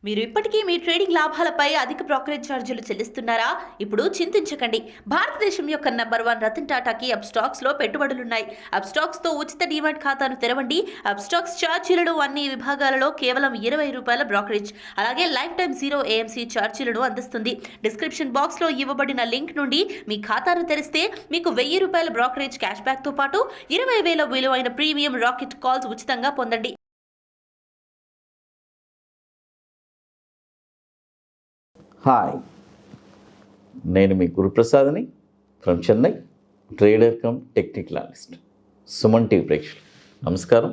మీరు ఇప్పటికీ మీ ట్రేడింగ్ లాభాలపై అధిక బ్రోకరేజ్ ఛార్జీలు చెల్లిస్తున్నారా? ఇప్పుడు చింతించకండి. భారతదేశం యొక్క నంబర్ 1 రతన్ టాటాకి అప్స్టాక్స్ లో పెట్టుబడులున్నాయి. అప్స్టాక్స్ తో ఉచిత డీమాట్ ఖాతాను తెరవండి. అప్స్టాక్స్ ఛార్జీలను అన్ని విభాగాలలో కేవలం ₹20 బ్రోకరేజ్, అలాగే లైఫ్ టైం 0 AMC ఛార్జీలను అందిస్తుంది. డిస్క్రిప్షన్ బాక్స్ లో ఇవ్వబడిన లింక్ నుండి మీ ఖాతాను తెరిస్తే మీకు ₹1000 బ్రోకరేజ్ క్యాష్ బ్యాక్ తో పాటు 20,000 విలువైన ప్రీమియం రాకెట్ కాల్స్ ఉచితంగా పొందండి. హాయ్, నేను మీ గురుప్రసాద్ని from Chennai, trader cum technical analyst. Suman TV ప్రేక్షకులు నమస్కారం.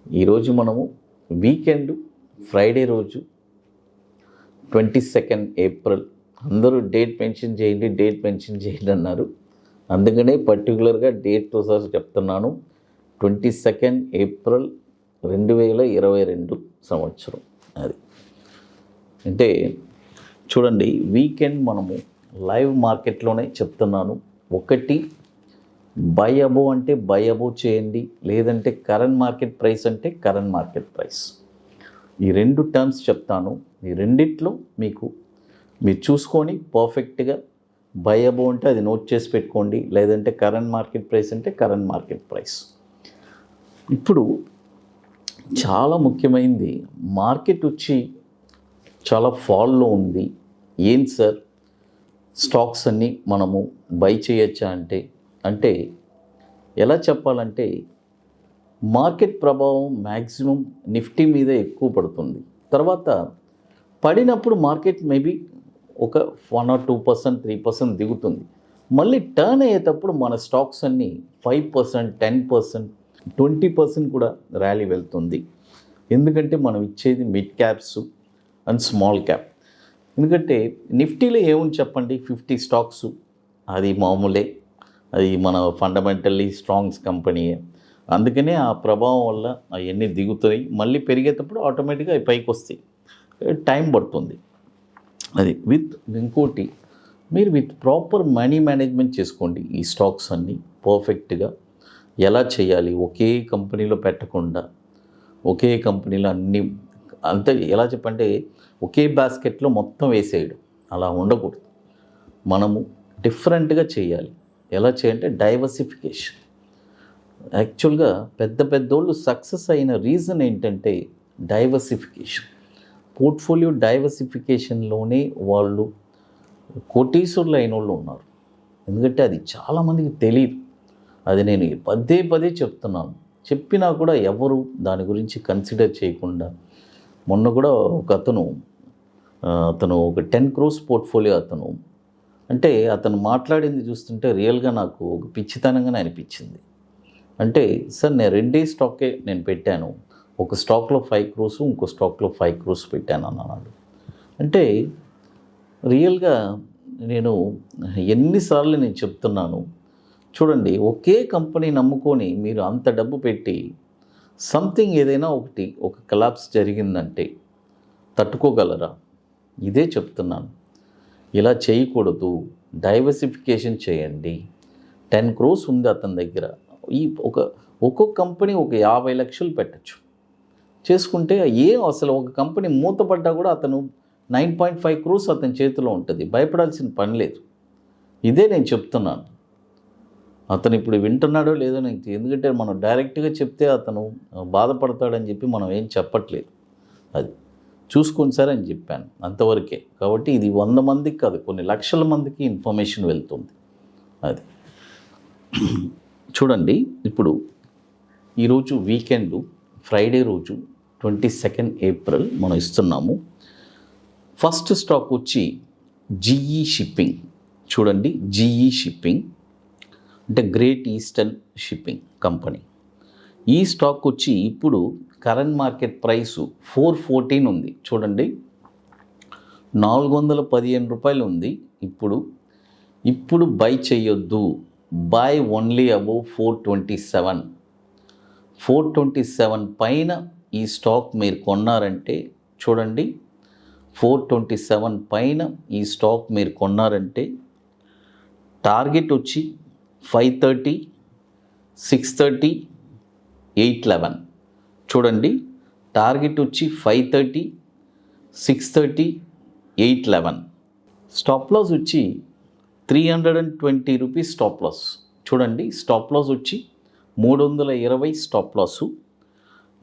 ఈరోజు మనము వీకెండ్ ఫ్రైడే రోజు 22 ఏప్రిల్, అందరూ డేట్ మెన్షన్ చేయండి అన్నారు. అందుకనే పర్టికులర్గా డేట్తో సహా చెప్తున్నాను. 22 ఏప్రిల్ 2022 సంవత్సరం. అది అంటే చూడండి, వీకెండ్ మనము లైవ్ మార్కెట్లోనే చెప్తున్నాను. ఒకటి బై అబోవ్ అంటే బై అబోవ్ చేయండి, లేదంటే కరెంట్ మార్కెట్ ప్రైస్ అంటే కరెంట్ మార్కెట్ ప్రైస్. ఈ 2 టర్మ్స్ చెప్తాను. ఈ రెండిట్లో మీరు చూసుకొని పర్ఫెక్ట్గా బై అబోవ్ అంటే అది నోట్ చేసి పెట్టుకోండి, లేదంటే కరెంట్ మార్కెట్ ప్రైస్ అంటే కరెంట్ మార్కెట్ ప్రైస్. ఇప్పుడు చాలా ముఖ్యమైనది, మార్కెట్ వచ్చి చాలా ఫాల్లో ఉంది. ఏం సార్, స్టాక్స్ అన్నీ మనము బై చేయొచ్చా అంటే ఎలా చెప్పాలంటే, మార్కెట్ ప్రభావం మ్యాక్సిమం నిఫ్టీ మీద ఎక్కువ పడుతుంది. తర్వాత పడినప్పుడు మార్కెట్ మేబీ ఒక 1 or 2%, 3% దిగుతుంది. మళ్ళీ టర్న్ అయ్యేటప్పుడు మన స్టాక్స్ అన్నీ 5%, 10%, 20% కూడా ర్యాలీ వెళ్తుంది. ఎందుకంటే మనం ఇచ్చేది mid caps and small cap. ఎందుకంటే నిఫ్టీలో ఏముంది చెప్పండి, 50 స్టాక్స్, అది మామూలే, అది మన ఫండమెంటల్లీ స్ట్రాంగ్స్ కంపెనీయే. అందుకనే ఆ ప్రభావం వల్ల అవన్నీ దిగుతాయి. మళ్ళీ పెరిగేటప్పుడు ఆటోమేటిక్గా అవి పైకి వస్తాయి, టైం పడుతుంది. అది ఇంకోటి, మీరు విత్ ప్రాపర్ మనీ మేనేజ్మెంట్ చేసుకోండి. ఈ స్టాక్స్ అన్నీ పర్ఫెక్ట్గా ఎలా చేయాలి, ఒకే కంపెనీలో పెట్టకుండా, ఒకే కంపెనీలో అన్నీ అంతే. ఎలా చెప్పంటే, ఒకే బాస్కెట్లో మొత్తం వేసేయడం అలా ఉండకూడదు. మనము డిఫరెంట్గా చేయాలి. ఎలా చేయాలంటే డైవర్సిఫికేషన్. యాక్చువల్గా పెద్దోళ్ళు సక్సెస్ అయిన రీజన్ ఏంటంటే డైవర్సిఫికేషన్. పోర్ట్ఫోలియో డైవర్సిఫికేషన్లోనే వాళ్ళు కోటీశ్వరులు అయిన వాళ్ళు ఉన్నారు. ఎందుకంటే అది చాలామందికి తెలియదు. అది నేను పదే చెప్తున్నాను. చెప్పినా కూడా ఎవరు దాని గురించి కన్సిడర్ చేయకుండా, మొన్న కూడా అతను ఒక 10 crores పోర్ట్ఫోలియో అంటే అతను మాట్లాడింది చూస్తుంటే రియల్గా నాకు ఒక పిచ్చితనంగానే అనిపించింది. అంటే సార్, నేను 2 స్టాకే నేను పెట్టాను, ఒక స్టాక్లో 5 crores, ఇంకో స్టాక్లో 5 crores పెట్టాను అన్నాడు. అంటే రియల్గా నేను ఎన్నిసార్లు నేను చెప్తున్నాను చూడండి, ఒకే కంపెనీ నమ్ముకొని మీరు అంత డబ్బు పెట్టి సంథింగ్ ఏదైనా ఒక కొలాప్స్ జరిగిందంటే తట్టుకోగలరా? ఇదే చెప్తున్నాను. ఇలా చేయకూడదు. డైవర్సిఫికేషన్ చేయండి. 10 crores ఉంది అతని దగ్గర. ఒక్కొక్క కంపెనీ ఒక 50 లక్షలు పెట్టచ్చు చేసుకుంటే, అసలు ఒక కంపెనీ మూతపడ్డా కూడా అతను 9.5 crores అతని చేతిలో ఉంటుంది. భయపడాల్సిన పని లేదు. ఇదే నేను చెప్తున్నాను. అతను ఇప్పుడు వింటున్నాడో లేదో నాకు, ఎందుకంటే మనం డైరెక్ట్గా చెప్తే అతను బాధపడతాడని చెప్పి మనం ఏం చెప్పట్లేదు. అది చూసుకొని సార్ అని చెప్పాను, అంతవరకే. కాబట్టి ఇది 100 మందికి కాదు, కొన్ని లక్షల మందికి ఇన్ఫర్మేషన్ వెళ్తుంది. అది చూడండి. ఇప్పుడు ఈరోజు వీకెండ్ ఫ్రైడే రోజు 22 ఏప్రిల్ మనం ఇస్తున్నాము. ఫస్ట్ స్టాక్ వచ్చి GE షిప్పింగ్. చూడండి, GE షిప్పింగ్ అంటే గ్రేట్ ఈస్టర్న్ షిప్పింగ్ కంపెనీ. ఈ స్టాక్ వచ్చి ఇప్పుడు కరెంట్ మార్కెట్ ప్రైసు 414 ఉంది. చూడండి, ₹415 ఉంది. ఇప్పుడు బై చేయొద్దు. By only above 427. 427 పైన ఈ స్టాక్ మీరు కొన్నారంటే, చూడండి, 427 పైన ఈ స్టాక్ మీరు కొన్నారంటే టార్గెట్ వచ్చి 530, 630, 811. చూడండి, టార్గెట్ వచ్చి 530, 630, 811. స్టాప్ లాస్ వచ్చి 320 రూపీస్ స్టాప్ లాస్. చూడండి, స్టాప్ లాస్ వచ్చి 320 స్టాప్ లాసు.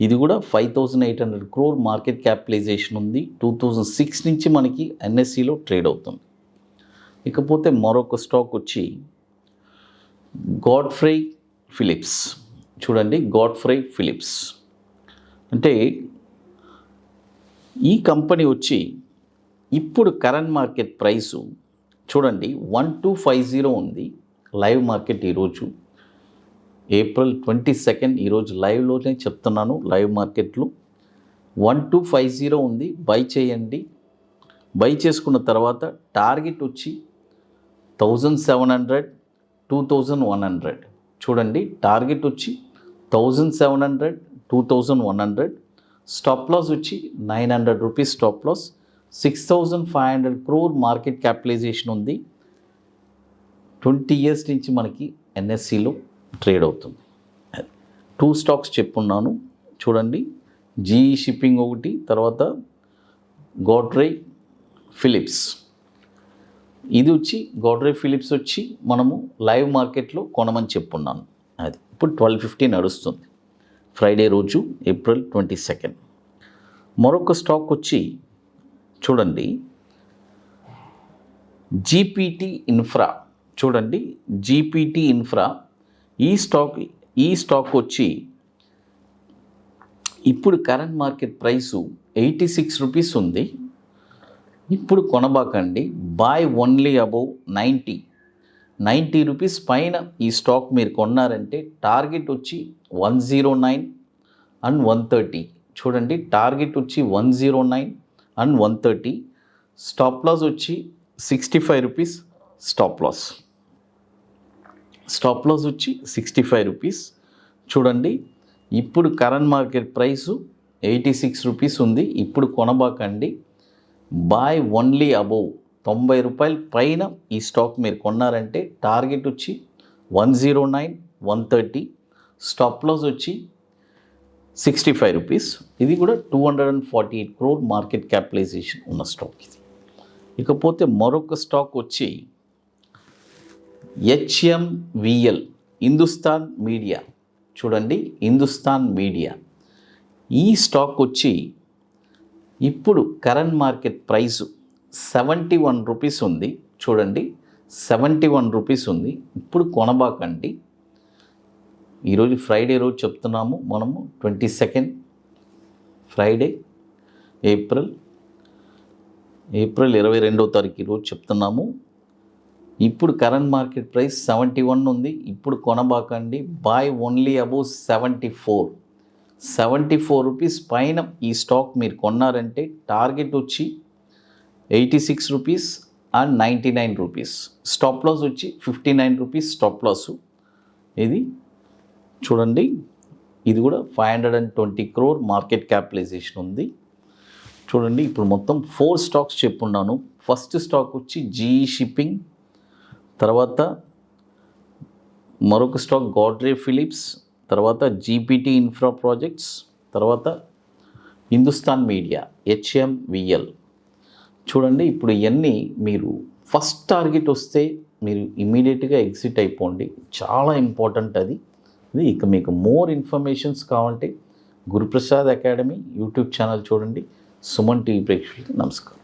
ఇది కూడా 5800 crore మార్కెట్ క్యాపిటలైజేషన్ ఉంది. 2006 నుంచి మనకి ఎన్ఎస్సిలో ట్రేడ్ అవుతుంది. ఇకపోతే మరొక స్టాక్ వచ్చి గాడ్ఫ్రై ఫిలిప్స్. చూడండి, గాడ్ఫ్రై ఫిలిప్స్ అంటే ఈ కంపెనీ వచ్చి ఇప్పుడు కరెంట్ మార్కెట్ ప్రైసు చూడండి 1250 ఉంది. లైవ్ మార్కెట్ ఈరోజు April 22 ఈరోజు లైవ్లోనే చెప్తున్నాను. లైవ్ మార్కెట్లో 1250 ఉంది. బై చేయండి. బై చేసుకున్న తర్వాత టార్గెట్ వచ్చి 1700, 2100. చూడండి, టార్గెట్ వచ్చి 1700, 2100. స్టాప్ లాస్ వచ్చి 900 rupees stop loss. 6500 crore market capitalization ఉంది. 20 years నుంచి మనకి ఎన్ఎస్సిలో ట్రేడ్ అవుతుంది. 2 స్టాక్స్ చెప్పున్నాను. చూడండి, జీఈ షిప్పింగ్ ఒకటి, తర్వాత గాడ్ఫ్రై ఫిలిప్స్. ఇది వచ్చి గాడ్ఫ్రై ఫిలిప్స్ వచ్చి మనము లైవ్ మార్కెట్లో కొనమని చెప్పున్నాను. అది ఇప్పుడు 1250 నడుస్తుంది, ఫ్రైడే రోజు April 22. మరొక స్టాక్ వచ్చి చూడండి జీపీటీ ఇన్ఫ్రా. చూడండి, జీపీటీ ఇన్ఫ్రా ఈ స్టాక్ వచ్చి ఇప్పుడు కరెంట్ మార్కెట్ ప్రైసు 86 రూపీస్ ఉంది. ఇప్పుడు కొనబాకండి. బాయ్ ఓన్లీ అబౌవ్ 90 రూపీస్ పైన ఈ స్టాక్ మీరు కొన్నారంటే టార్గెట్ వచ్చి 109 and 130. చూడండి, టార్గెట్ వచ్చి 109 and 130. స్టాప్ లాస్ వచ్చి 65 rupees stop loss. Stop loss వచ్చి 65 రూపీస్. చూడండి, ఇప్పుడు కరెంట్ మార్కెట్ ప్రైసు 86 రూపీస్ ఉంది. ఇప్పుడు కొనబాకండి. బాయ్ ఓన్లీ అబోవ్ 90 రూపాయల పైన ఈ స్టాక్ మీరు కొన్నారంటే టార్గెట్ వచ్చి 109, 130. స్టాప్ లాస్ వచ్చి 65 రూపీస్. ఇది కూడా 248 crore మార్కెట్ క్యాపిటలైజేషన్ ఉన్న స్టాక్ ఇది. ఇకపోతే మరొక స్టాక్ వచ్చి HMVL, హిందుస్థాన్ మీడియా. చూడండి, హిందుస్థాన్ మీడియా ఈ స్టాక్ వచ్చి ఇప్పుడు కరెంట్ మార్కెట్ ప్రైసు 71 రూపీస్ ఉంది. చూడండి, 71 రూపీస్ ఉంది. ఇప్పుడు కొనబాకండి. ఈరోజు ఫ్రైడే రోజు చెప్తున్నాము మనము 22 ఫ్రైడే ఏప్రిల్ 22వ తారీఖు రోజు చెప్తున్నాము. ఇప్పుడు కరెంట్ మార్కెట్ ప్రైస్ 71 ఉంది. ఇప్పుడు కొనబాకండి. బాయ్ ఓన్లీ అబౌవ్ 74 రూపీస్ పైన ఈ స్టాక్ మీరు కొన్నారంటే టార్గెట్ వచ్చి 86 rupees and 99 rupees. Stop loss వచ్చి 59 రూపీస్ స్టాప్ లాసు. ఇది చూడండి, ఇది కూడా 520 crore మార్కెట్ క్యాపిటలైజేషన్ ఉంది. చూడండి, ఇప్పుడు మొత్తం 4 స్టాక్స్ చెప్పున్నాను. ఫస్ట్ స్టాక్ వచ్చి జీఈ షిప్పింగ్, తర్వాత మరొక స్టాక్ గాడ్ఫ్రై ఫిలిప్స్, తర్వాత జీపీటీ ఇన్ఫ్రా ప్రాజెక్ట్స్, తర్వాత హిందుస్థాన్ మీడియా HMVL. చూడండి, ఇప్పుడు ఇవన్నీ మీరు ఫస్ట్ టార్గెట్ వస్తే మీరు ఇమీడియట్గా ఎగ్జిట్ అయిపోండి. చాలా ఇంపార్టెంట్ అది. ఇక మీకు మోర్ ఇన్ఫర్మేషన్స్ కావాలంటే గురుప్రసాద్ అకాడమీ యూట్యూబ్ ఛానల్ చూడండి. సుమన్ టీవీ ప్రేక్షకులకి నమస్కారం.